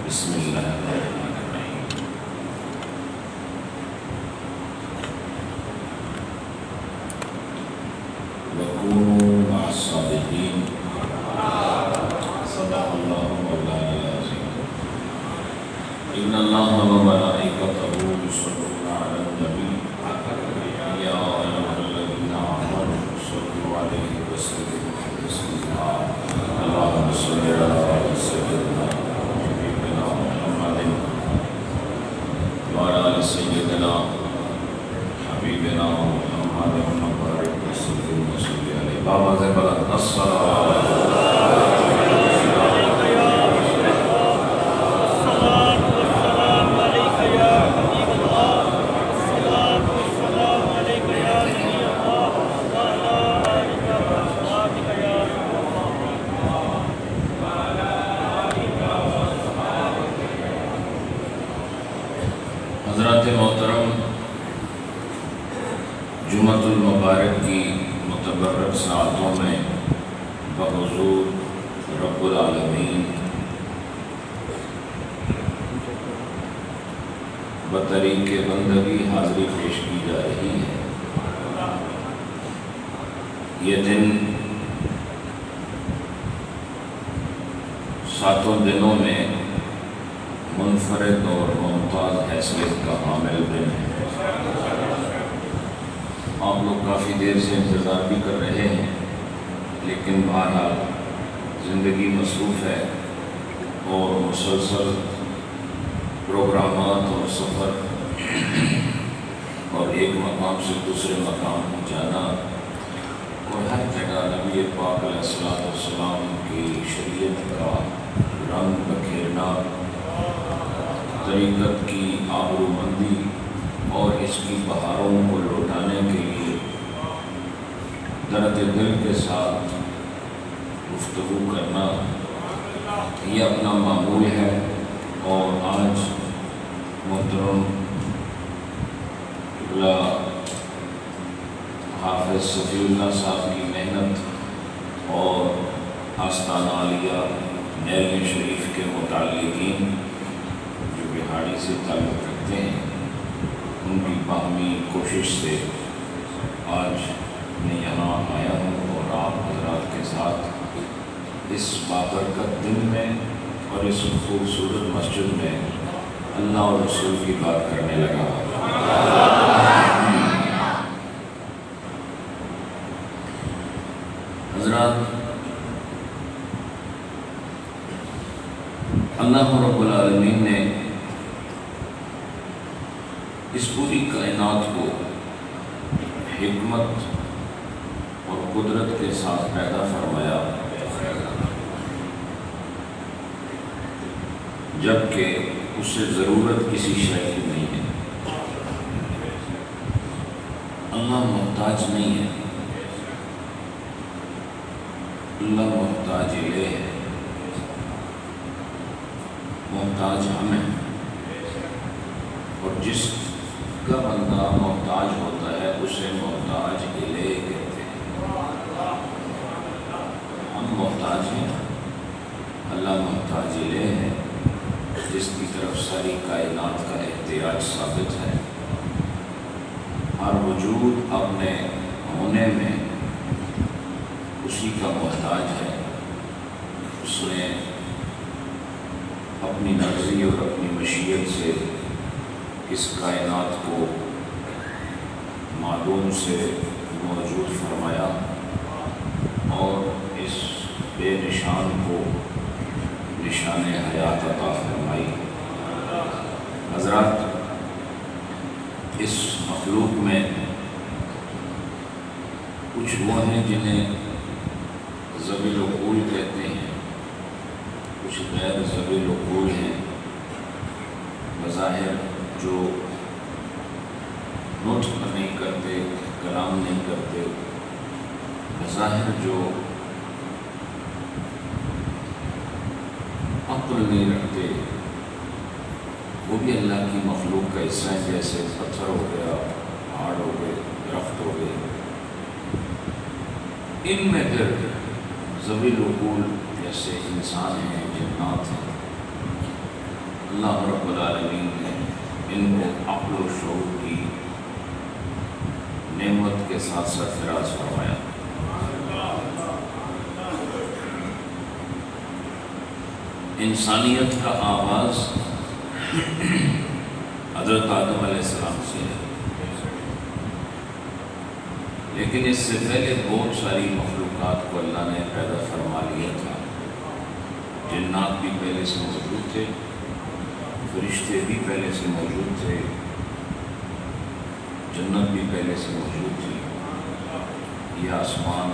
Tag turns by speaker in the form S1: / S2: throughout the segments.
S1: بسم اللہ الرحمن الرحیم۔ وَكُونُوا مَعَ الصَّادِقِينَ۔ صدق اللہ مولانا العظیم۔ ان اللہ وملائکتہ یصلون علی النبی یا ایھا الذین آمنوا صلوا علیہ وسلموا تسلیما۔ اللہم صل علی سیدنا حبیبنا محمد وعلی آل سیدنا حبیبنا محمد وبارک وسلم علیہ۔ بابا سے بلند الصلاۃ حضرات محترم، جمعۃ المبارک کی متبرک ساعتوں میں بحضور رب العالمین بطریق بندگی حاضری پیش کی جا رہی ہے۔ یہ دن ساتوں دنوں میں منفرد اور ممتاز حیثیت کا حامل دن ہے۔ آپ لوگ کافی دیر سے انتظار بھی کر رہے ہیں، لیکن بہرحال زندگی مصروف ہے اور مسلسل پروگرامات اور سفر اور ایک مقام سے دوسرے مقام جانا اور ہر جگہ نبی پاک علیہ الصلوۃ والسلام کی شریعت کا رنگ بکھیرنا، طریقت کی آبرومندی اور اس کی بہاروں کو لوٹانے کے لیے درد دل کے ساتھ گفتگو کرنا یہ اپنا معمول ہے۔ اور آج محترم حافظ صفی اللہ صاحب کی محنت اور آستانہ عالیہ نیل شریف کے متعلقین جو بہاڑی سے تعلق رکھتے ہیں، ان کی باہمی کوشش سے آج میں یہاں آیا ہوں اور آپ حضرات کے ساتھ اس بابرکت دن میں اور اس خوبصورت مسجد میں اللہ اور رسول کی بات کرنے لگا۔ حضرات، اللہ رب العالمین نے اس پوری کائنات کو حکمت اور قدرت کے ساتھ پیدا فرمایا، جبکہ اس سے ضرورت کسی شے کی نہیں ہے۔ اللہ محتاج نہیں ہے، اللہ محتاج الیہ ہے، محتاج ہم ہیں۔ اور جس کا بندہ محتاج ہوتا ہے اسے محتاج الیہ کہتے ہیں۔ ہم محتاج ہیں، اللہ محتاج الیہ ہے، جس کی طرف ساری کائنات کا احتیاج ثابت ہے۔ ہر وجود اپنے ہونے میں اسی کا محتاج ہے۔ اس نے اپنی مرضی اور اپنی مشیت سے اس کائنات کو معدوم سے موجود فرمایا اور اس بے نشان کو نشان حیات عطا فرمائی۔ حضرات، اس مخلوق میں کچھ وہ ہیں جنہیں ذوی العقول کہتے ہیں، کچھ غیر ذوی العقول ہیں، بظاہر جو نطق نہیں کرتے، کلام نہیں کرتے، بظاہر جو عقل نہیں رکھتے، وہ بھی اللہ کی مخلوق کا حصہ ہے، جیسے پتھر ہو گیا، پہاڑ ہو گئے، درخت ہو گئے۔ ان میں پھر ذوی العقول جیسے انسان ہیں، جنات ہیں، اللہ رب العالمین نے ان کو عقل و شعور کی نعمت کے ساتھ سرفراز فرمایا۔ انسانیت کا آغاز حضرت آدم علیہ السلام سے ہے، لیکن اس سے پہلے بہت ساری مخلوقات کو اللہ نے پیدا فرما لیا تھا۔ جنات بھی پہلے سے موجود تھے، فرشتے بھی پہلے سے موجود تھے، جنت بھی پہلے سے موجود تھی، یہ آسمان،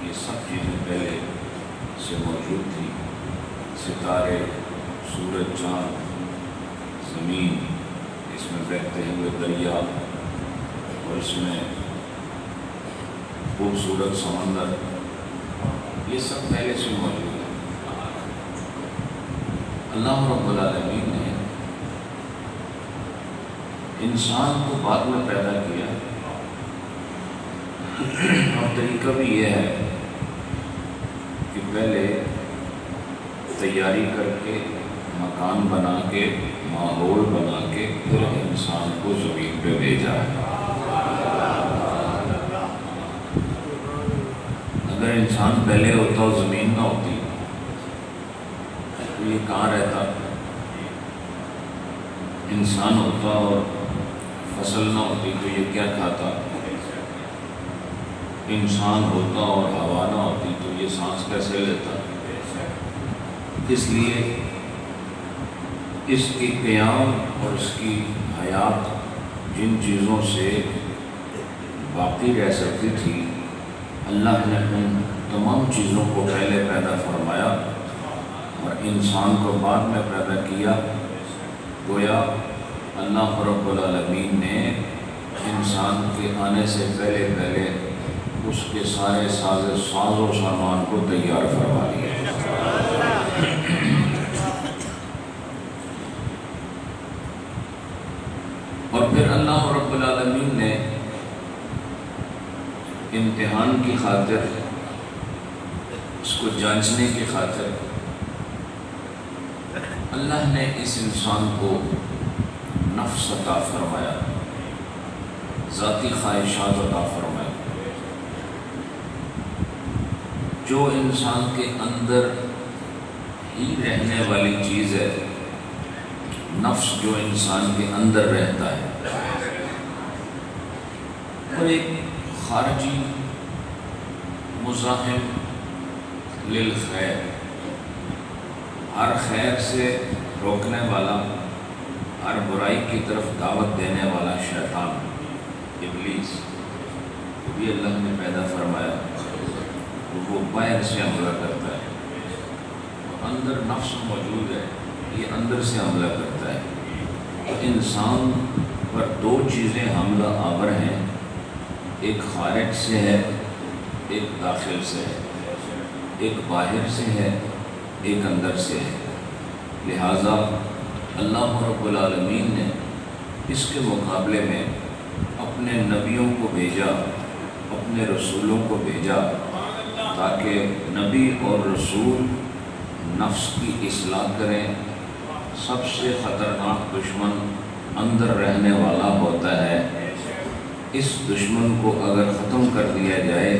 S1: یہ سب چیزیں پہلے سے موجود تھی۔ ستارے، سورج، چاند، زمین، اس میں بہتے ہوئے دریا، اور اس میں خوبصورت سمندر، یہ سب پہلے سے موجود ہے۔ اللہ رب العالمین نے انسان کو بعد میں پیدا کیا، اور طریقہ بھی یہ ہے کہ پہلے تیاری کر کے، مکان بنا کے، ماحول بنا کے، پھر انسان کو زمین پہ بھیجا ہے۔ اگر انسان پہلے ہوتا اور زمین نہ ہوتی تو یہ کہاں رہتا؟ انسان ہوتا اور فصل نہ ہوتی تو یہ کیا کھاتا؟ انسان ہوتا اور ہوا نہ ہوتی تو یہ سانس کیسے لیتا؟ اس لیے اس کی قیام اور اس کی حیات جن چیزوں سے باقی رہ سکتی تھی، اللہ نے ان تمام چیزوں کو پہلے پیدا فرمایا اور انسان کو بعد میں پیدا کیا۔ گویا اللہ رب العالمین نے انسان کے آنے سے پہلے اس کے سارے ساز و سامان کو تیار فرما لیا۔ اور پھر اللہ رب العالمین نے امتحان کی خاطر، اس کو جانچنے کی خاطر، اللہ نے اس انسان کو نفس عطا فرمایا، ذاتی خواہشات عطا فرمایا۔ جو انسان کے اندر ہی رہنے والی چیز ہے، نفس جو انسان کے اندر رہتا ہے، اور ایک خارجی مزاحم للخیر، ہر خیر سے روکنے والا، ہر برائی کی طرف دعوت دینے والا شیطان، ابلیس، وہ بھی اللہ نے پیدا فرمایا۔ وہ باہر سے حملہ کرتا ہے، اندر نفس موجود ہے، یہ اندر سے حملہ کرتا ہے۔ تو انسان پر دو چیزیں حملہ آور ہیں، ایک خارج سے ہے، ایک داخل سے ہے، ایک باہر سے ہے، ایک اندر سے ہے۔ لہٰذا اللہ رب العالمین نے اس کے مقابلے میں اپنے نبیوں کو بھیجا، اپنے رسولوں کو بھیجا، تاکہ نبی اور رسول نفس کی اصلاح کریں۔ سب سے خطرناک دشمن اندر رہنے والا ہوتا ہے۔ اس دشمن کو اگر ختم کر دیا جائے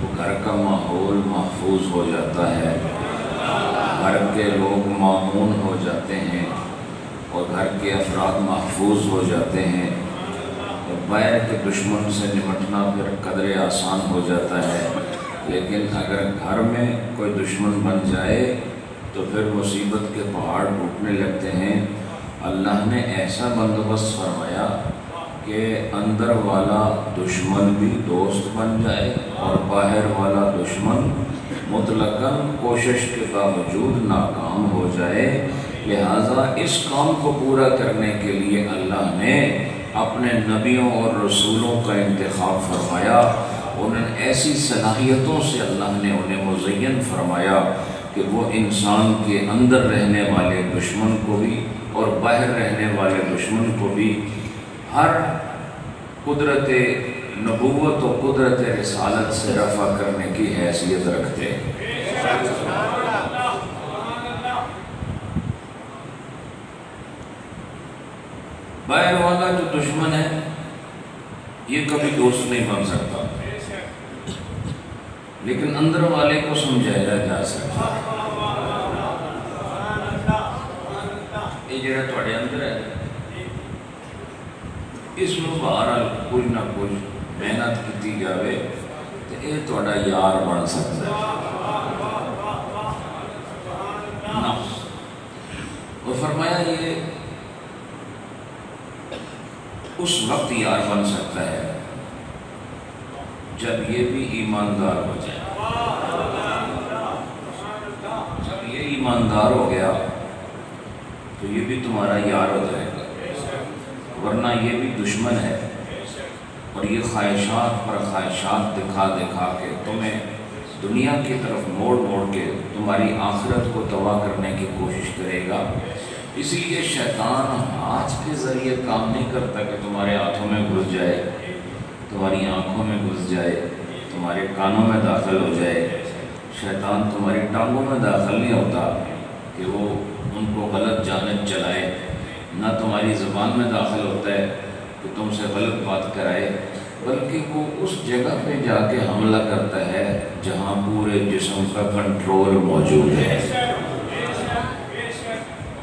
S1: تو گھر کا ماحول محفوظ ہو جاتا ہے، گھر کے لوگ مامون ہو جاتے ہیں، اور گھر کے افراد محفوظ ہو جاتے ہیں، اور باہر کے دشمن سے نمٹنا پھر قدرے آسان ہو جاتا ہے۔ لیکن اگر گھر میں کوئی دشمن بن جائے تو پھر مصیبت کے پہاڑ ٹوٹنے لگتے ہیں۔ اللہ نے ایسا بندوبست فرمایا کہ اندر والا دشمن بھی دوست بن جائے اور باہر والا دشمن مطلقاً کوشش کے باوجود ناکام ہو جائے۔ لہٰذا اس کام کو پورا کرنے کے لیے اللہ نے اپنے نبیوں اور رسولوں کا انتخاب فرمایا۔ انہیں ایسی صلاحیتوں سے اللہ نے انہیں مزین فرمایا کہ وہ انسان کے اندر رہنے والے دشمن کو بھی اور باہر رہنے والے دشمن کو بھی ہر قدرت نبوت و قدرت رسالت سے رفع کرنے کی حیثیت رکھتے ہیں۔ باہر والا جو دشمن ہے یہ کبھی دوست نہیں بن سکتا، لیکن اندر والے کو سمجھایا جا سکتا ہے۔ یہ جڑا تھوڑے اندر ہے اس میں بہرحال کچھ نہ کچھ محنت کی جاوے تو یہ تھوڑا یار بن سکتا ہے۔ نفس وہ فرمایا یہ اس وقت یار بن سکتا ہے جب یہ بھی ایماندار ہو جائے۔ جب یہ ایماندار ہو گیا تو یہ بھی تمہارا یار ہو جائے گا، ورنہ یہ بھی دشمن ہے اور یہ خواہشات پر خواہشات دکھا دکھا کے تمہیں دنیا کی طرف موڑ موڑ کے تمہاری آخرت کو تباہ کرنے کی کوشش کرے گا۔ اسی لیے شیطان ہاتھ کے ذریعے کام نہیں کرتا کہ تمہارے ہاتھوں میں گھس جائے، تمہاری آنکھوں میں گھس جائے، تمہارے کانوں میں داخل ہو جائے۔ شیطان تمہاری ٹانگوں میں داخل نہیں ہوتا کہ وہ ان کو غلط جانب چلائے، نہ تمہاری زبان میں داخل ہوتا ہے کہ تم سے غلط بات کرائے، بلکہ وہ اس جگہ پہ جا کے حملہ کرتا ہے جہاں پورے جسم کا کنٹرول موجود ہے،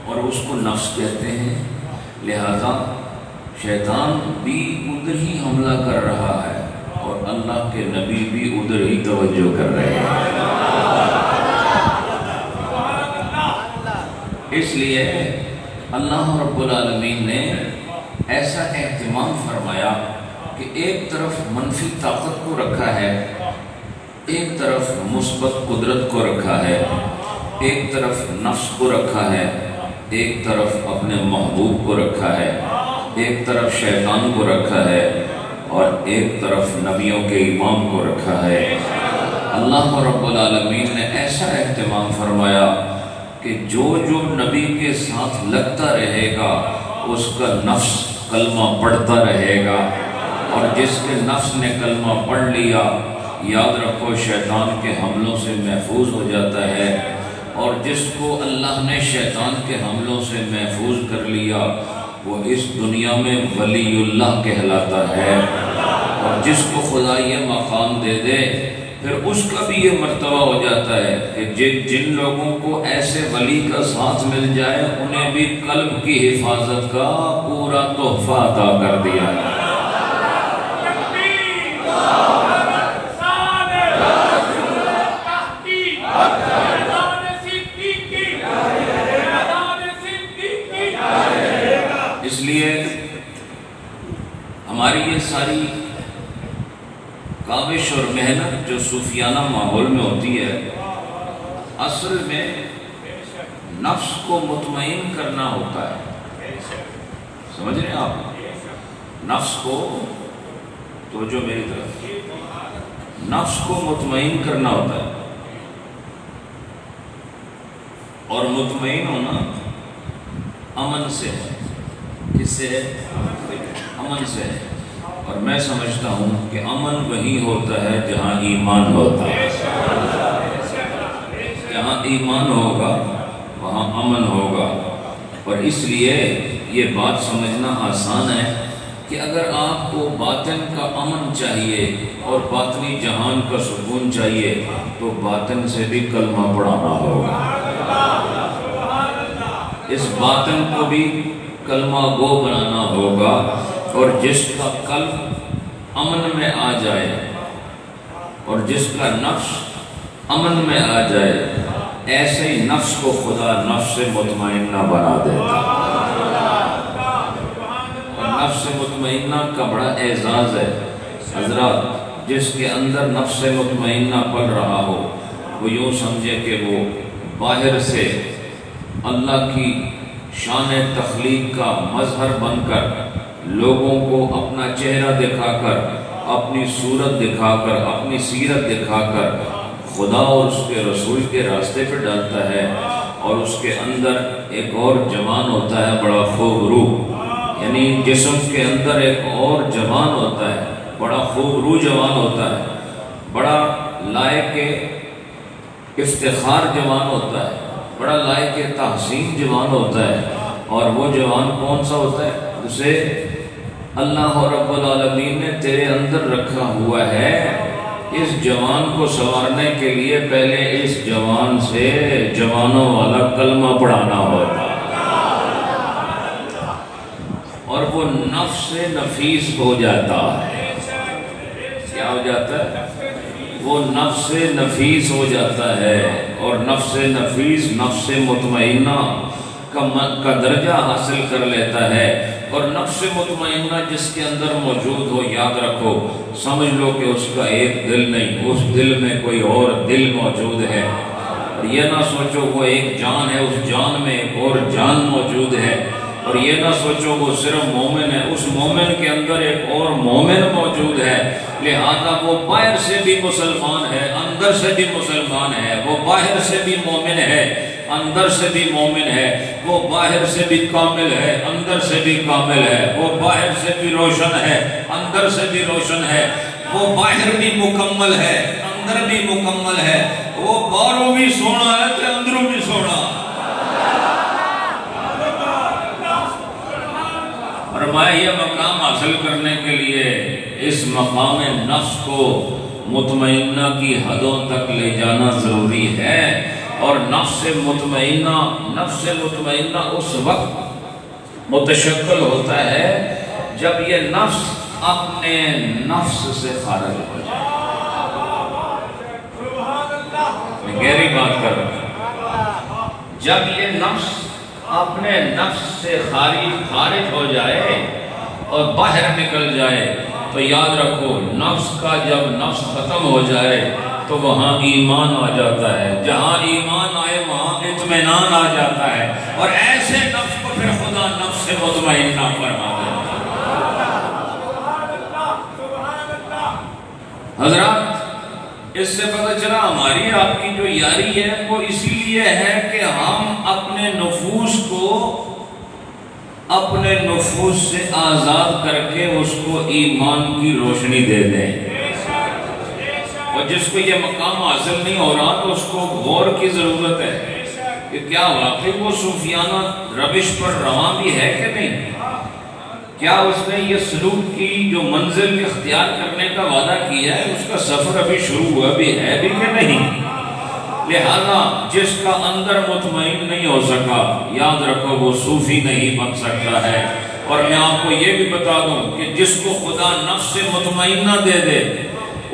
S1: اور اس کو نفس کہتے ہیں۔ لہذا شیطان بھی ادھر ہی حملہ کر رہا ہے اور اللہ کے نبی بھی ادھر ہی توجہ کر رہے ہیں۔ اس لیے اللہ رب العالمین نے ایسا اہتمام فرمایا کہ ایک طرف منفی طاقت کو رکھا ہے، ایک طرف مثبت قدرت کو رکھا ہے، ایک طرف نفس کو رکھا ہے، ایک طرف اپنے محبوب کو رکھا ہے، ایک طرف شیطان کو رکھا ہے، اور ایک طرف نبیوں کے امام کو رکھا ہے۔ اللہ رب العالمین نے ایسا اہتمام فرمایا کہ جو جو نبی کے ساتھ لگتا رہے گا اس کا نفس کلمہ پڑھتا رہے گا، اور جس کے نفس نے کلمہ پڑھ لیا یاد رکھو شیطان کے حملوں سے محفوظ ہو جاتا ہے، اور جس کو اللہ نے شیطان کے حملوں سے محفوظ کر لیا وہ اس دنیا میں ولی اللہ کہلاتا ہے، اور جس کو خدا یہ مقام دے دے پھر اس کا بھی یہ مرتبہ ہو جاتا ہے کہ جن لوگوں کو ایسے ولی کا ساتھ مل جائے انہیں بھی قلب کی حفاظت کا پورا تحفہ عطا کر دیا ہے۔ اس لیے ہماری یہ ساری کاوش اور محنت جو صوفیانہ ماحول میں ہوتی ہے اصل میں نفس کو مطمئن کرنا ہوتا ہے۔ سمجھ رہے ہیں آپ؟ نفس کو توجہ میری طرف، نفس کو مطمئن کرنا ہوتا ہے، اور مطمئن ہونا امن سے ہے۔ کس سے ہے؟ امن سے ہے، اور میں سمجھتا ہوں کہ امن وہی ہوتا ہے جہاں ایمان ہوتا ہے۔ جہاں ایمان ہوگا وہاں امن ہوگا، اور اس لیے یہ بات سمجھنا آسان ہے کہ اگر آپ کو باطن کا امن چاہیے اور باطنی جہان کا سکون چاہیے تو باطن سے بھی کلمہ پڑھانا ہوگا، اس باطن کو بھی کلمہ گو بنانا ہوگا، اور جس کا قلب امن میں آ جائے اور جس کا نفس امن میں آ جائے ایسے ہی نفس کو خدا نفس مطمئنہ بنا دیتا، اور نفس مطمئنہ کا بڑا اعزاز ہے حضرات۔ جس کے اندر نفس مطمئنہ پل رہا ہو وہ یوں سمجھے کہ وہ باہر سے اللہ کی شان تخلیق کا مظہر بن کر لوگوں کو اپنا چہرہ دکھا کر، اپنی صورت دکھا کر، اپنی سیرت دکھا کر خدا اور اس کے رسول کے راستے پہ ڈالتا ہے، اور اس کے اندر ایک اور جوان ہوتا ہے بڑا خوب روح، یعنی جسم کے اندر ایک اور جوان ہوتا ہے بڑا خوب روح جوان ہوتا ہے، بڑا لائق افتخار جوان ہوتا ہے، بڑا لائق تحسین جوان ہوتا ہے، اور وہ جوان کون سا ہوتا ہے؟ اسے اللہ رب العالمین نے تیرے اندر رکھا ہوا ہے، اس جوان کو سنوارنے کے لیے پہلے اس جوان سے جوانوں والا کلمہ پڑھانا ہوتا اور وہ نفس نفیس ہو جاتا ہے۔ کیا ہو جاتا ہے؟ وہ نفس نفیس ہو جاتا ہے، اور نفس نفیس نفس مطمئنہ کا درجہ حاصل کر لیتا ہے۔ اور نفس مطمئنہ جس کے اندر موجود ہو، یاد رکھو، سمجھ لو کہ اس کا ایک دل نہیں، اس دل میں کوئی اور دل موجود ہے۔ اور یہ نہ سوچو وہ ایک جان ہے، اس جان میں ایک اور جان موجود ہے۔ اور یہ نہ سوچو وہ صرف مومن ہے، اس مومن کے اندر ایک اور مومن موجود ہے۔ لہذا وہ باہر سے بھی مسلمان ہے، اندر سے بھی مسلمان ہے، وہ باہر سے بھی مومن ہے، اندر سے بھی مومن ہے، وہ باہر سے بھی کامل ہے، اندر سے بھی کامل ہے، وہ باہر سے بھی روشن ہے، اندر سے بھی روشن ہے، وہ باہر بھی مکمل ہے، اندر بھی مکمل ہے، وہ باہروں بھی سونا ہے تو اندروں بھی سونا۔ فرمایا یہ مقام حاصل کرنے کے لیے اس مقام نفس کو مطمئنہ کی حدوں تک لے جانا ضروری ہے۔ اور نفس مطمئنہ اس وقت متشکل ہوتا ہے جب یہ نفس اپنے نفس سے خارج ہو جائے۔ میں گہری بات کر رہا ہوں، جب یہ نفس اپنے نفس سے خارج ہو جائے اور باہر نکل جائے تو یاد رکھو نفس کا جب نفس ختم ہو جائے تو وہاں ایمان آ جاتا ہے، جہاں ایمان آئے وہاں اطمینان آ جاتا ہے، اور ایسے نفس کو پھر خدا نفس سے مطمئنہ فرما دیتا ہے۔ حضرات اس سے پتہ چلا ہماری آپ کی جو یاری ہے وہ اسی لیے ہے کہ ہم اپنے نفوس کو اپنے نفوس سے آزاد کر کے اس کو ایمان کی روشنی دے دیں۔ اور جس کو یہ مقام حاصل نہیں ہو رہا تو اس کو غور کی ضرورت ہے کہ کیا واقعی وہ صوفیانہ روش پر رواں بھی ہے کہ نہیں؟ کیا اس نے یہ سلوک کی جو منزل اختیار کرنے کا وعدہ کیا ہے اس کا سفر ابھی شروع ہوا بھی ہے بھی کہ نہیں؟ لہذا جس کا اندر مطمئن نہیں ہو سکا، یاد رکھو وہ صوفی نہیں بن سکتا ہے۔ اور میں آپ کو یہ بھی بتا دوں کہ جس کو خدا نفس مطمئنہ دے دے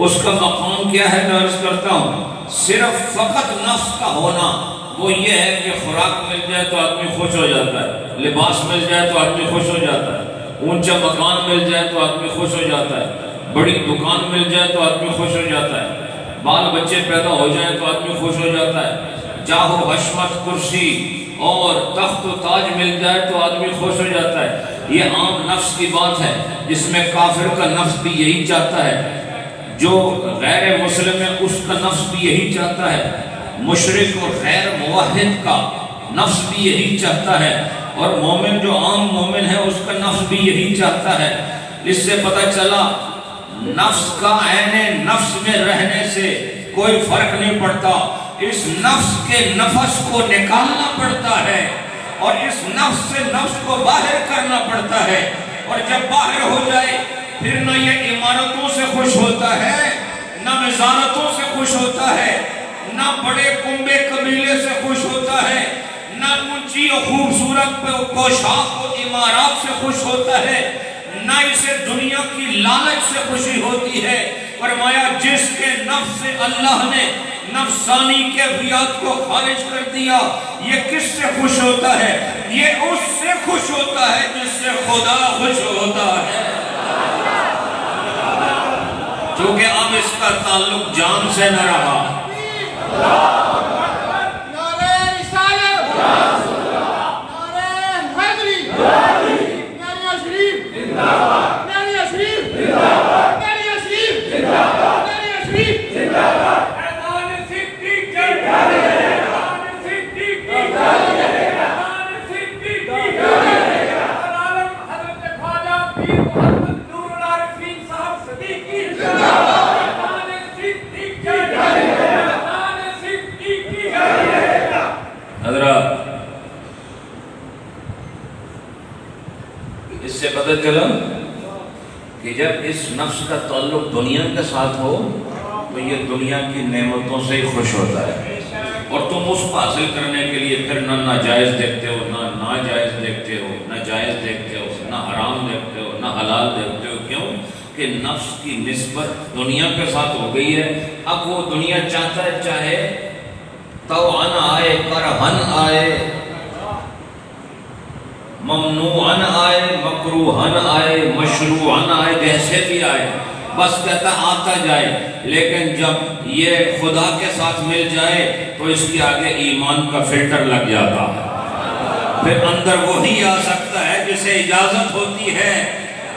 S1: اس کا مقام کیا ہے، میں عرض کرتا ہوں، صرف فقط نفس کا ہونا وہ یہ ہے کہ خوراک مل جائے تو آدمی خوش ہو جاتا ہے، لباس مل جائے تو آدمی خوش ہو جاتا ہے، اونچا مکان مل جائے تو آدمی خوش ہو جاتا ہے، بڑی دکان مل جائے تو آدمی خوش ہو جاتا ہے، بال بچے پیدا ہو جائیں تو آدمی خوش ہو جاتا ہے، جاہ و حشمت کرسی اور تخت و تاج مل جائے تو آدمی خوش ہو جاتا ہے۔ یہ عام نفس کی بات ہے، جس میں کافر کا نفس بھی یہی چاہتا ہے، جو غیر مسلم ہے اس کا نفس بھی یہی چاہتا ہے، مشرک اور غیر موحد کا نفس بھی یہی چاہتا ہے، اور مومن جو عام مومن ہے اس کا نفس بھی یہی چاہتا ہے۔ اس سے پتہ چلا نفس کا عین نفس میں رہنے سے کوئی فرق نہیں پڑتا، اس نفس کے نفس کو نکالنا پڑتا ہے اور اس نفس سے نفس کو باہر کرنا پڑتا ہے۔ اور جب باہر ہو جائے پھر نہ یہ عمارتوں سے خوش ہوتا ہے، نہ مزارتوں سے خوش ہوتا ہے، نہ بڑے کنبے قبیلے سے خوش ہوتا ہے، نہ اونچی اور خوبصورت پوشاک و عمارات سے خوش ہوتا ہے، نہ اسے دنیا کی لالچ سے خوشی ہوتی ہے۔ فرمایا جس کے نفس سے اللہ نے نفسانی کیفیات کو خارج کر دیا، یہ کس سے خوش ہوتا ہے؟ یہ اس سے خوش ہوتا ہے جس سے خدا خوش ہوتا ہے، چونکہ اب اس کا تعلق جان سے نہ رہا۔ اس سے پتہ چلا کہ جب اس نفس کا تعلق دنیا کے ساتھ ہو تو یہ دنیا کی نعمتوں سے ہی خوش ہوتا ہے، اور تم اس کو حاصل کرنے کے لیے پھر نہ ناجائز دیکھتے ہو، نہ ناجائز دیکھتے ہو، نہ جائز دیکھتے ہو، نہ حرام دیکھتے ہو، نہ حلال دیکھتے ہو۔ کیوں کہ نفس کی نسبت دنیا کے ساتھ ہو گئی ہے۔ اب وہ دنیا چاہتا ہے چاہے طوعاً آئے، کرہاً آئے، ممنوعاً آئے، مکروہاً آئے، مشروعاً آئے، جیسے بھی آئے، بس کہتا آتا جائے۔ لیکن جب یہ خدا کے ساتھ مل جائے تو اس کی آگے ایمان کا فلٹر لگ جاتا ہے، پھر اندر وہی آ سکتا ہے جسے اجازت ہوتی ہے۔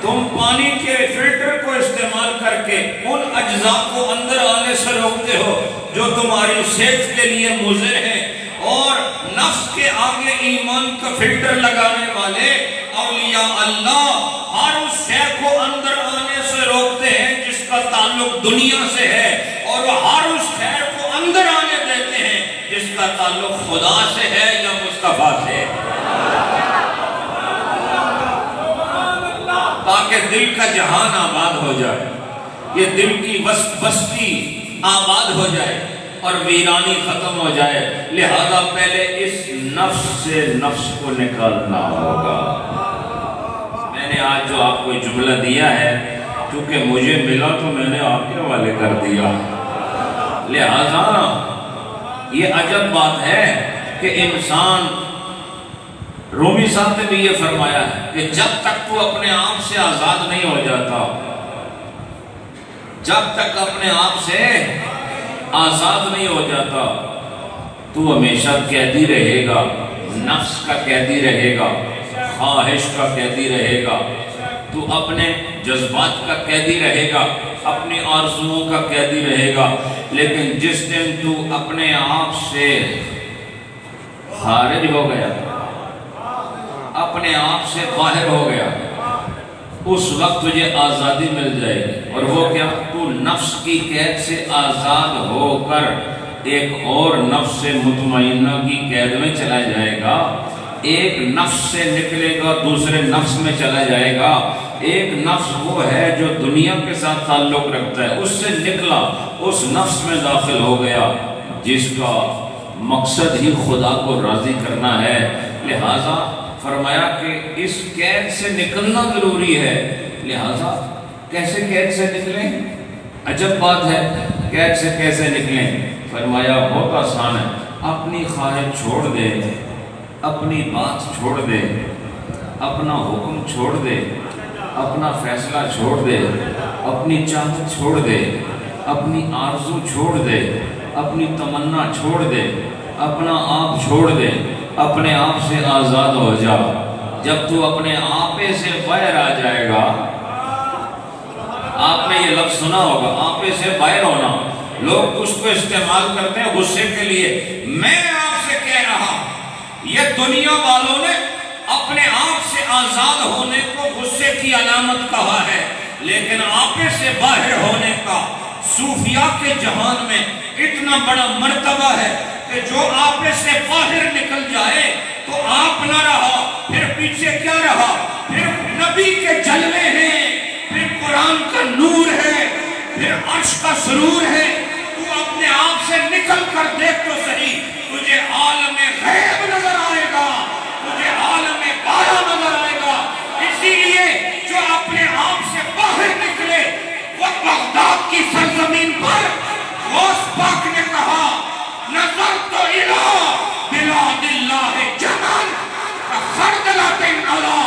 S1: تم پانی کے فلٹر کو استعمال کر کے ان اجزاء کو اندر آنے سے روکتے ہو جو تمہاری صحت کے لیے مضر ہیں، اور نفس کے آگے ایمان کا فلٹر لگانے والے اولیاء اللہ ہر اس شے کو اندر آنے سے روکتے ہیں جس کا تعلق دنیا سے ہے، اور وہ ہر اس خیر کو اندر آنے دیتے ہیں جس کا تعلق خدا سے ہے یا مصطفیٰ سے ہے، تاکہ دل کا جہان آباد ہو جائے، یہ دل کی بستی آباد ہو جائے اور ویرانی ختم ہو جائے۔ لہذا پہلے اس نفس سے نفس کو نکالنا ہوگا۔ میں نے آج جو آپ کو جملہ دیا ہے کیونکہ مجھے ملا تو میں نے آپ کے حوالے کر دیا، لہذا یہ عجب بات ہے کہ انسان، رومی صاحب نے بھی یہ فرمایا ہے کہ جب تک تو اپنے آپ سے آزاد نہیں ہو جاتا، جب تک اپنے آپ سے آزاد نہیں ہو جاتا تو ہمیشہ قیدی رہے گا، نفس کا قیدی رہے گا، خواہش کا قیدی رہے گا، تو اپنے جذبات کا قیدی رہے گا، اپنی آرزوؤں کا قیدی رہے گا۔ لیکن جس دن تو اپنے آپ سے خارج ہو گیا، اپنے آپ سے باہر ہو گیا، اس وقت تجھے آزادی مل جائے گی۔ اور وہ کیا؟ تو نفس کی قید سے آزاد ہو کر ایک اور نفس مطمئنہ کی قید میں چلا جائے گا، ایک نفس سے نکلے گا دوسرے نفس میں چلا جائے گا۔ ایک نفس وہ ہے جو دنیا کے ساتھ تعلق رکھتا ہے، اس سے نکلا، اس نفس میں داخل ہو گیا جس کا مقصد ہی خدا کو راضی کرنا ہے۔ لہٰذا فرمایا کہ اس قید سے نکلنا ضروری ہے۔ لہٰذا کیسے قید سے نکلیں؟ عجب بات ہے، قید سے کیسے نکلیں؟ فرمایا بہت آسان ہے، اپنی خواہش چھوڑ دے، اپنی بات چھوڑ دے، اپنا حکم چھوڑ دے، اپنا فیصلہ چھوڑ دے، اپنی چاہت چھوڑ دے، اپنی آرزو چھوڑ دے، اپنی تمنا چھوڑ دے، اپنا آپ چھوڑ دے، اپنے آپ سے آزاد ہو جا۔ جب تو اپنے آپے سے باہر آ جائے گا، آپ نے یہ لفظ سنا ہوگا، آپے سے باہر ہونا، لوگ اس کو استعمال کرتے ہیں غصے کے لیے۔ میں آپ سے کہہ رہا، یہ دنیا والوں نے اپنے آپ سے آزاد ہونے کو غصے کی علامت کہا ہے، لیکن آپے سے باہر ہونے کا صوفیاء کے جہان میں اتنا بڑا مرتبہ ہے کہ جو آپے سے باہر نکل جائے تو آپ نہ رہا، پھر پیچھے کیا رہا؟ پھر نبی کے جلوے ہیں، پھر قرآن کا نور ہے، پھر عرش کا سرور ہے۔ تو اپنے آپ سے نکل کر دیکھ تو صحیح، تجھے عالم غیب نظر آئے گا، تجھے عالم بالا نظر آئے گا۔ اسی لیے جو اپنے آپ سے باہر نکلے، وہ بغداد کی سرزمین پر غوث پاک نے کہا، نظرت الہ بلاد اللہ جمال خردلۃ علی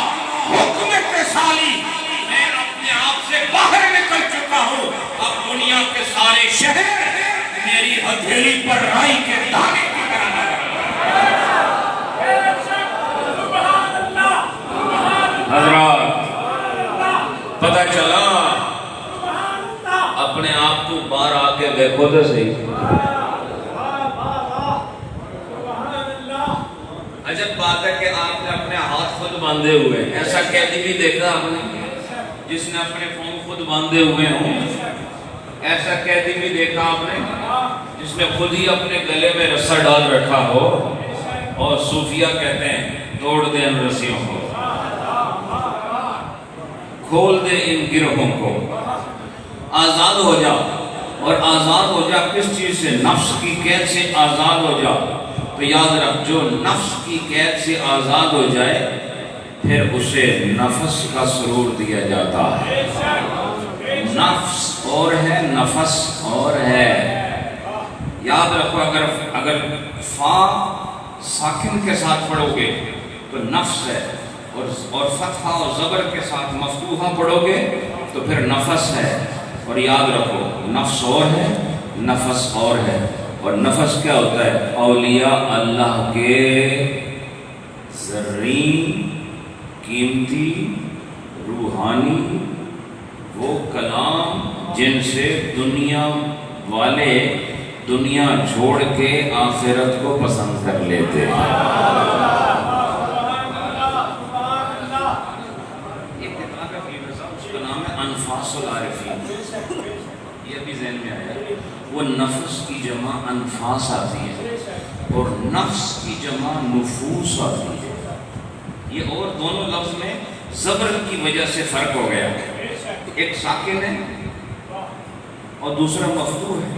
S1: حکم اتصالی، میں اپنے آپ سے باہر نکل چکا ہوں، اب دنیا کے سارے شہر میری ہتھیلی پر رائی کے دانے کی طرح حضرات پتہ چلا، اپنے آپ کو باہر آ کے دیکھو تو صحیح۔ عجب بات ہے کہ آپ نے اپنے ہاتھ خود باندھے ہوئے، ایسا قیدی بھی دیکھا آپ نے جس نے اپنے پاؤں خود باندھے ہوئے ہوں؟ ایسا قیدی بھی دیکھا آپ نے جس نے خود ہی اپنے گلے میں رسا ڈال رکھا ہو؟ اور صوفیہ کہتے ہیں توڑ دیں ان رسیوں کو۔ کھول دے ان گرہوں کو، آزاد ہو جا۔ اور آزاد ہو جا کس چیز سے؟ نفس کی قید سے آزاد ہو جا۔ تو یاد رکھ، جو نفس کی قید سے آزاد ہو جائے پھر اسے نفس کا سرور دیا جاتا ہے۔ نفس اور ہے، نفس اور ہے۔ یاد رکھو، اگر فا ساکن کے ساتھ پڑھو گے تو نفس ہے، اور فتحہ اور زبر کے ساتھ مفتوحہ پڑھو گے تو پھر نفس ہے۔ اور یاد رکھو، نفس اور ہے، نفس اور ہے۔ اور نفس کیا ہوتا ہے؟ اولیاء اللہ کے زرین، قیمتی، روحانی وہ کلام جن سے دنیا والے دنیا چھوڑ کے آخرت کو پسند کر لیتے ہیں۔ ایک کتاب ہے اس کا نام ہے انفاس العارفین، یہ بھی ذہن میں آیا۔ وہ نفس کی جمع انفاس آتی ہے اور نفس کی جمع نفوس آتی ہے۔ یہ اور دونوں لفظ میں زبر کی وجہ سے فرق ہو گیا، ایک ساکن ہے اور دوسرا مفتوح ہے۔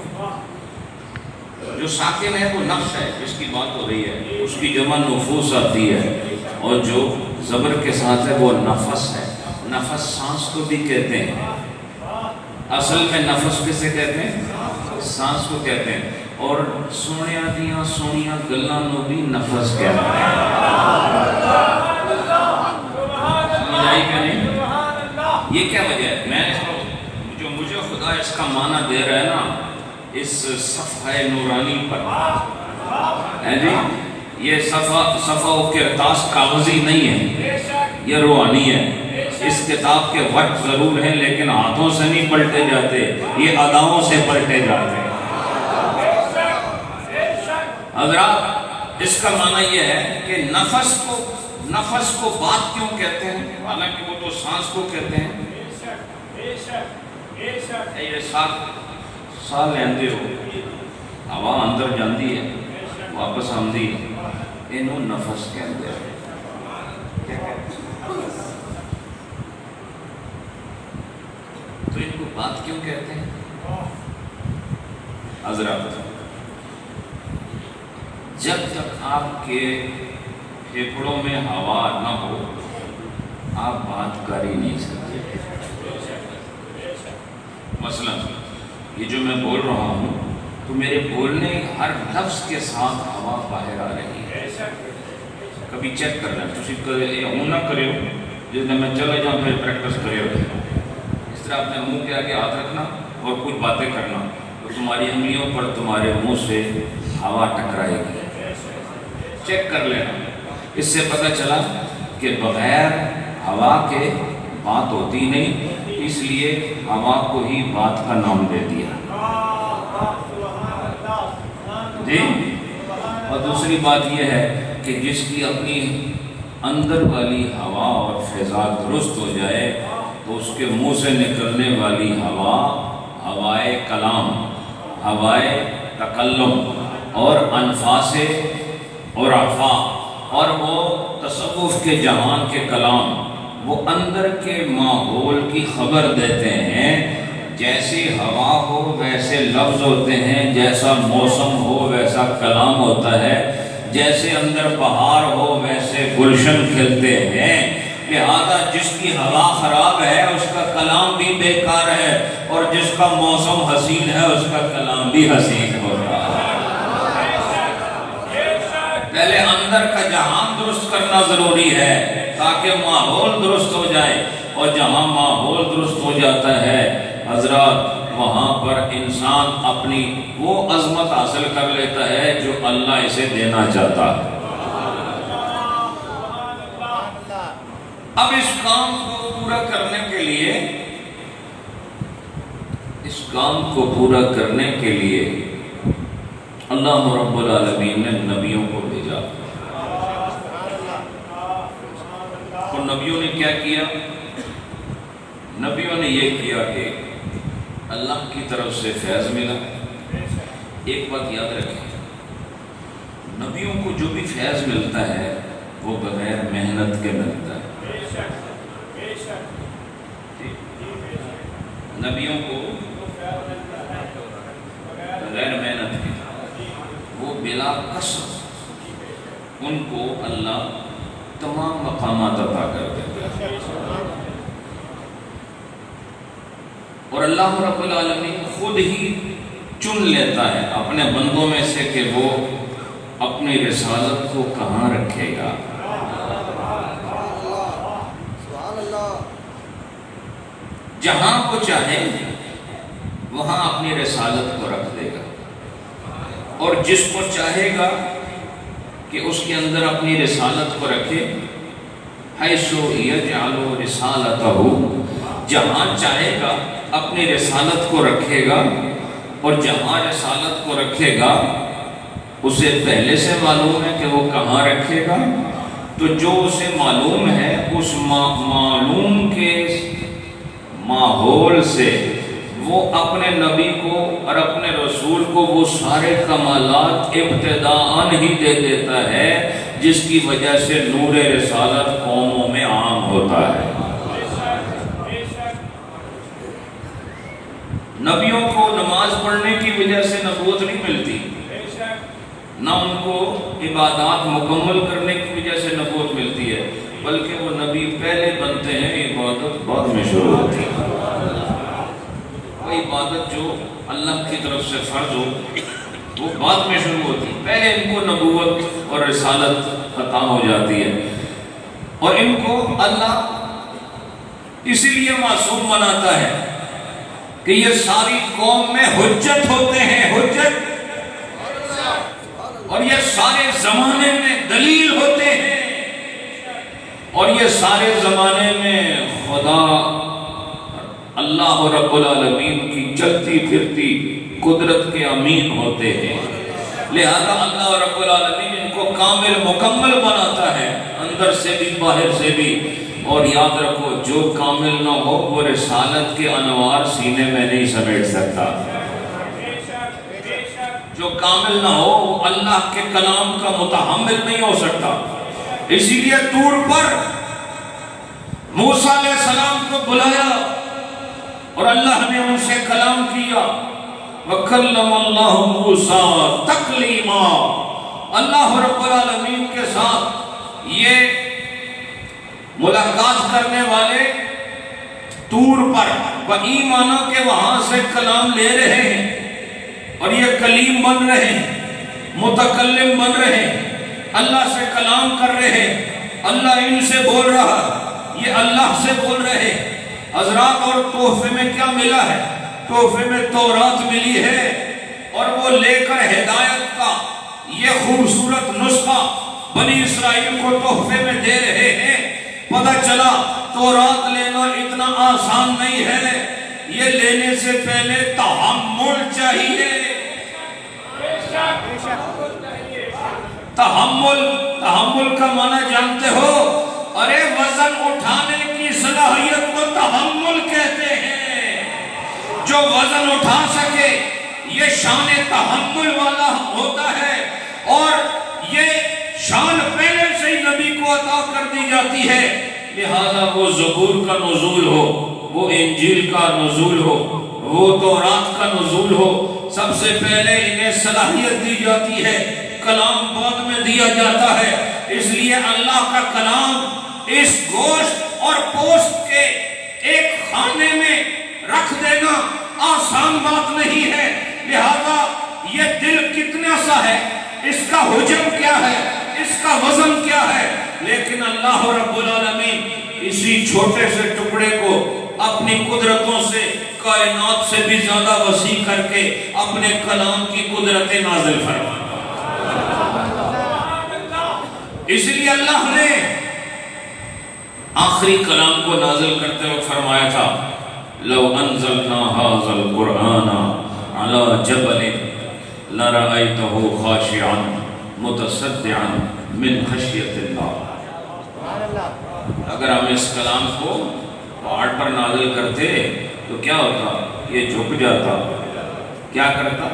S1: جو ساکن ہے وہ نفس ہے جس کی بات ہو رہی ہے، اس کی جمع نفوس آتی ہے، اور جو زبر کے ساتھ ہے وہ نفس ہے۔ نفس سانس کو بھی کہتے ہیں، اصل میں نفس کسے کہتے ہیں؟ سانس کو کہتے ہیں۔ اور سونیاں دیاں سونیاں گلاں نو بھی نفس کہتے ہیں۔ سمجھ آئی کہ نہیں؟ یہ کیا وجہ ہے؟ میں جو مجھے خدا اس کا معنی دے رہا ہے نا، اس صفحہ نورانی پر ہے جی، یہ صفحہ و کرتاس کاغذی نہیں ہے، یہ روحانی ہے۔ اس کتاب کے وقت ضرور ہیں لیکن ہاتھوں سے نہیں پلٹے جاتے، یہ اداؤں سے پلٹے جاتے ہیں۔ حضرات، اس کا معنی یہ ہے کہ نفس کو بات کیوں کہتے ہیں؟ حالانکہ وہ تو سانس کو کہتے ہیں۔ یہ ساہ لیندے ہو، ہوا اندر جاندی ہے واپس آمدی ہے، انہوں نفس کہتے ہیں۔ تو ان کو بات کیوں کہتے ہیں؟ حضرات، جب تک آپ کے پھیپھڑوں میں ہوا نہ ہو آپ بات کر ہی نہیں سکتے۔ مثلا یہ جو میں بول رہا ہوں تو میرے بولنے ہر لفظ کے ساتھ ہوا باہر آ رہی ہے۔ کبھی چیک کر لیں، ہوں نہ کرے ہو جس دن میں چلے جاؤں پھر پریکٹس کرے ہو، اس طرح اپنے منہ کے آگے ہاتھ رکھنا اور کچھ باتیں کرنا تو تمہاری انگلیوں پر تمہارے منہ سے ہوا ٹکرائے گی۔ چیک کر لینا، اس سے پتہ چلا کہ بغیر ہوا کے بات ہوتی نہیں، اس لیے ہوا کو ہی بات کا نام دے دیا جی۔ اور دوسری بات یہ ہے کہ جس کی اپنی اندر والی ہوا اور فضا درست ہو جائے تو اس کے منہ سے نکلنے والی ہوا ہوائے کلام، ہوائے تکلم اور انفاس اور عفا، اور وہ تصوف کے جہان کے کلام، وہ اندر کے ماحول کی خبر دیتے ہیں۔ جیسی ہوا ہو ویسے لفظ ہوتے ہیں، جیسا موسم ہو ویسا کلام ہوتا ہے، جیسے اندر بہار ہو ویسے گلشن کھلتے ہیں۔ لہذا جس کی ہوا خراب ہے اس کا کلام بھی بیکار ہے، اور جس کا موسم حسین ہے اس کا کلام بھی حسین ہوتا ہے۔ پہلے اندر کا جہان درست کرنا ضروری ہے تاکہ ماحول درست ہو جائے، اور جہاں ماحول درست ہو جاتا ہے حضرات وہاں پر انسان اپنی وہ عظمت حاصل کر لیتا ہے جو اللہ اسے دینا چاہتا ہے۔ اب اس کام کو پورا کرنے کے لیے اللہ رب العالمین نے نبیوں کو بھیجا، اور نبیوں نے کیا کیا؟ نبیوں نے یہ کیا کہ اللہ کی طرف سے فیض ملا۔ ایک بات یاد رکھیں، نبیوں کو جو بھی فیض ملتا ہے وہ بغیر محنت کے ملتا ہے۔ برعکس ان کو اللہ تمام مقامات عطا کر دیتا ہے، اور اللہ رب العالمین خود ہی چن لیتا ہے اپنے بندوں میں سے کہ وہ اپنی رسالت کو کہاں رکھے گا۔ جہاں وہ چاہے وہاں اپنی رسالت کو رکھ دے گا، اور جس کو چاہے گا کہ اس کے اندر اپنی رسالت کو رکھے، حیث یجعل رسالتہ، جہاں چاہے گا اپنی رسالت کو رکھے گا، اور جہاں رسالت کو رکھے گا اسے پہلے سے معلوم ہے کہ وہ کہاں رکھے گا، تو جو اسے معلوم ہے اس معلوم کے ماحول سے وہ اپنے نبی کو اور اپنے رسول کو وہ سارے کمالات ابتداءً ہی دے دیتا ہے جس کی وجہ سے نور رسالت قوموں میں عام ہوتا ہے۔ نبیوں کو نماز پڑھنے کی وجہ سے نبوت نہیں ملتی، نہ ان کو عبادات مکمل کرنے کی وجہ سے نبوت ملتی ہے، بلکہ وہ نبی پہلے بنتے ہیں، عبادت بعد میں شروع ہوتی ہے۔ وہ عبادت جو اللہ کی طرف سے فرض ہو وہ بعد میں شروع ہوتی ہے، پہلے ان کو نبوت اور رسالت عطا ہو جاتی ہے، اور ان کو اللہ اسی لیے معصوم بناتا ہے کہ یہ ساری قوم میں حجت ہوتے ہیں، حجت، اور یہ سارے زمانے میں دلیل ہوتے ہیں، اور یہ سارے زمانے میں خدا اللہ رب العالمین کی چلتی پھرتی قدرت کے امین ہوتے ہیں، لہذا اللہ رب العالمین ان کو کامل مکمل بناتا ہے، اندر سے بھی باہر سے بھی۔ اور یاد رکھو جو کامل نہ ہو وہ رسالت کے انوار سینے میں نہیں سمیٹ سکتا، جو کامل نہ ہو وہ اللہ کے کلام کا متحمل نہیں ہو سکتا۔ اسی لیے طور پر موسیٰ علیہ السلام کو بلایا اور اللہ نے ان سے کلام کیا، وَكَلَّمَ اللَّهُ مُوسَىٰ تَكْلِيمًا، اللہ رب العالمین کے ساتھ یہ ملاقات کرنے والے طور پر بایمانہ کے وہاں سے کلام لے رہے ہیں، اور یہ کلیم بن رہے ہیں، متکلم بن رہے ہیں، اللہ سے کلام کر رہے ہیں، اللہ ان سے بول رہا، یہ اللہ سے بول رہے ہیں۔ حضرات، اور تحفے میں کیا ملا ہے؟ تحفے میں تورات ملی ہے، اور وہ لے کر ہدایت کا یہ خوبصورت نسخہ بنی اسرائیل کو تحفے میں دے رہے ہیں۔ پتہ چلا تورات لینا اتنا آسان نہیں ہے، یہ لینے سے پہلے تحمل چاہیے۔ تحمل کا معنی جانتے ہو؟ ارے وزن اٹھانے کی صلاحیت کو تحمل کہتے ہیں۔ جو وزن اٹھا سکے یہ شان تحمل والا ہوتا ہے، اور یہ شان پہلے سے ہی نبی کو عطا کر دی جاتی ہے، لہذا وہ زبور کا نزول ہو، وہ انجیل کا نزول ہو، وہ تورات کا نزول ہو، سب سے پہلے انہیں صلاحیت دی جاتی ہے، کلام بعد میں دیا جاتا ہے۔ اس لیے اللہ کا کلام اس گوشت اور پوست کے ایک خانے میں رکھ دینا آسان بات نہیں ہے، لہذا یہ دل کتنا سا ہے، اس کا حجم کیا ہے، اس کا وزن کیا ہے، لیکن اللہ رب العالمین اسی چھوٹے سے ٹکڑے کو اپنی قدرتوں سے کائنات سے بھی زیادہ وسیع کر کے اپنے کلام کی قدرتیں نازل فرماتا۔ اس لیے اللہ نے آخری کلام کو نازل کرتے ہوئے فرمایا تھا، لو انزلنا هذا القرآن على جبل لرأيته خاشعا متصدعا من خشیت اللہ۔ اگر ہم اس کلام کو پہاڑ پر نازل کرتے تو کیا ہوتا؟ یہ جھک جاتا، کیا کرتا؟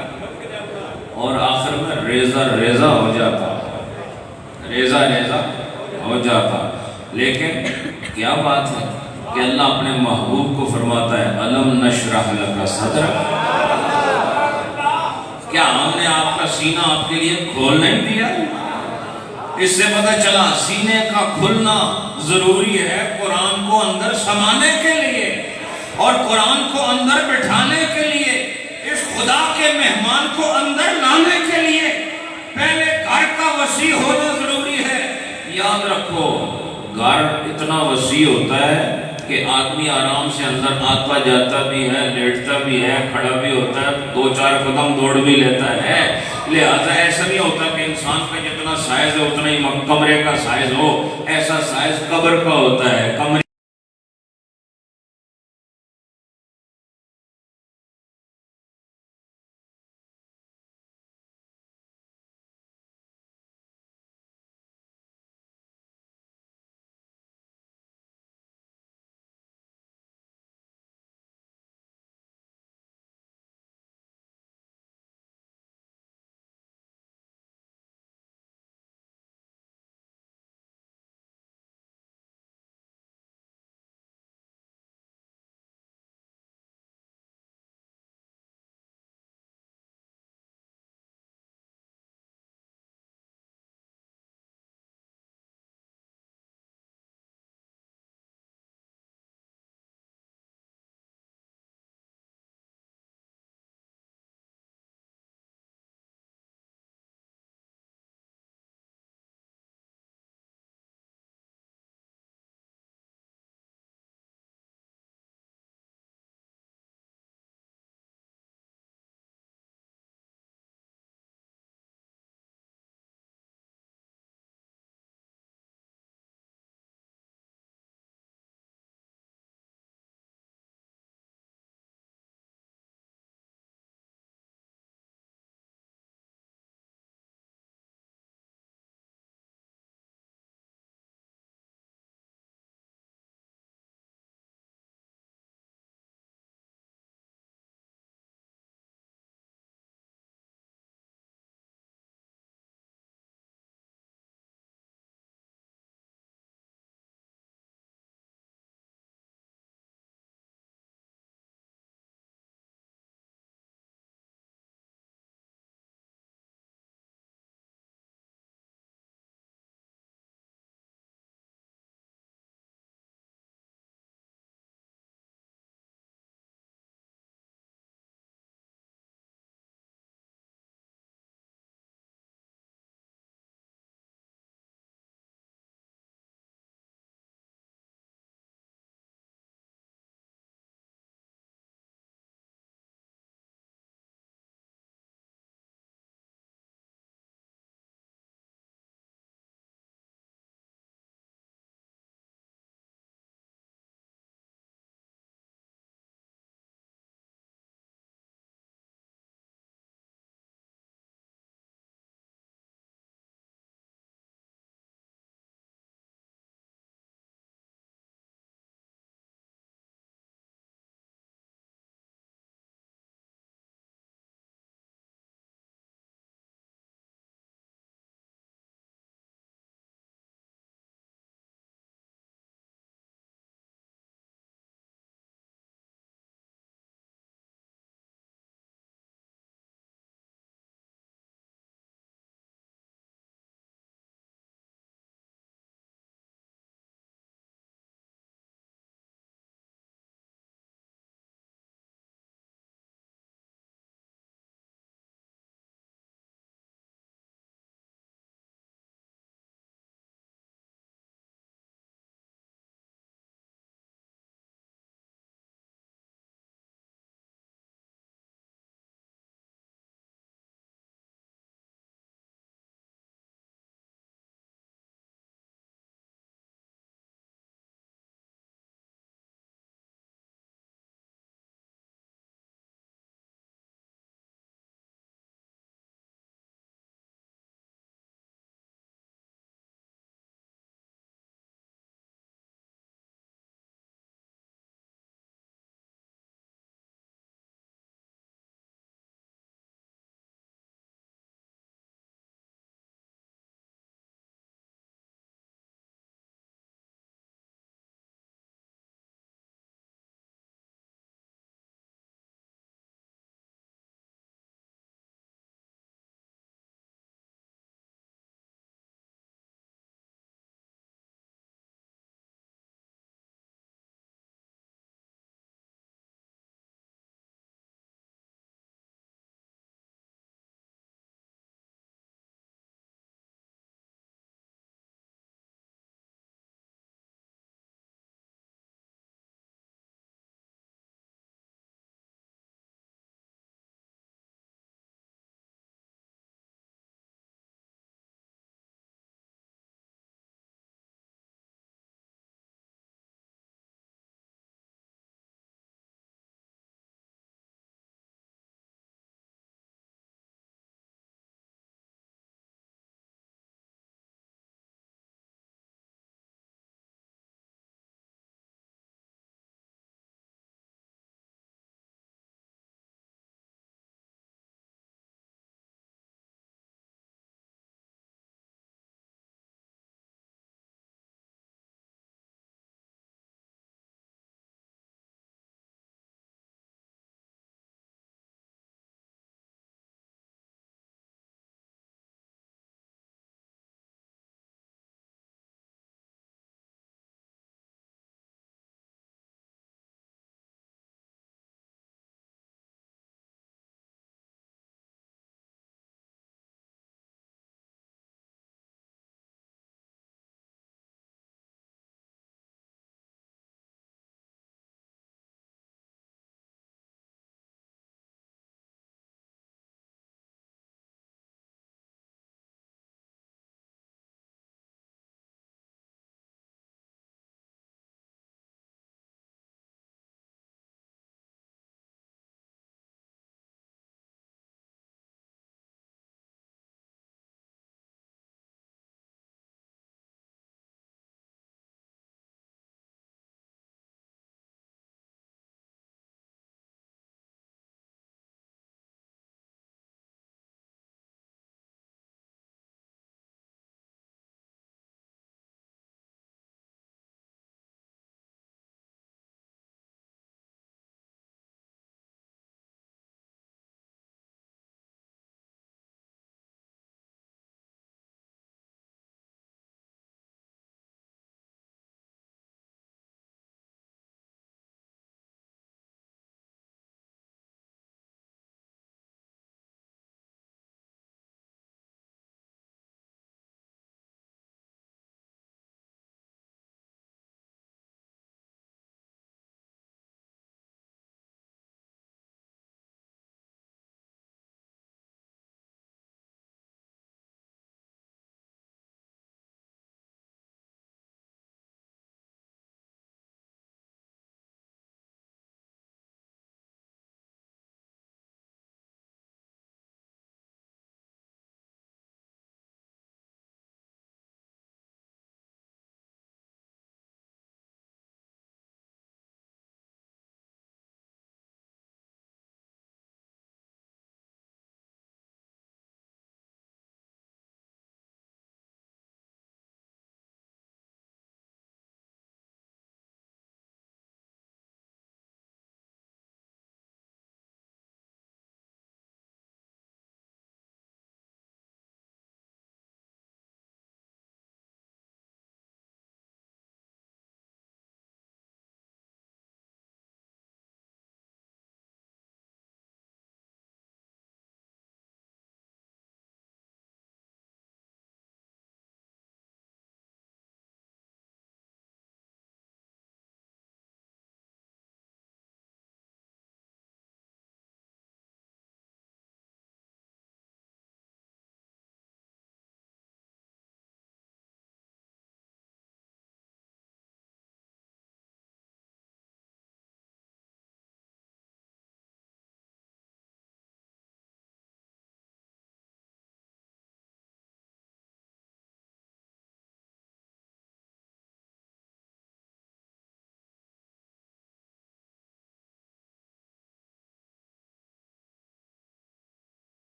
S1: اور آخر میں ریزہ ریزہ ہو جاتا، ریزہ ریزہ ہو جاتا۔ لیکن کیا بات ہے کہ اللہ اپنے محبوب کو فرماتا ہے، أَلَمْ نَشْرَحْ لَكَ صَدْرَكَ، کیا ہم نے آپ کا سینہ آپ کے لیے کھول نہیں دیا؟ اس سے پتہ چلا سینے کا کھلنا ضروری ہے قرآن کو اندر سمانے کے لیے اور قرآن کو اندر بٹھانے کے لیے، اس خدا کے مہمان کو اندر لانے کے لیے پہلے گھر کا وسیع ہونا ضروری ہے۔ یاد رکھو گھر اتنا وسیع ہوتا ہے کہ آدمی آرام سے اندر آتا جاتا بھی ہے، لیٹتا بھی ہے، کھڑا بھی ہوتا ہے، 2-4 قدم دوڑ بھی لیتا ہے۔ لہذا ایسا نہیں ہوتا کہ انسان کا جتنا سائز ہے اتنا ہی کمرے کا سائز ہو، ایسا سائز قبر کا ہوتا ہے۔ کمرے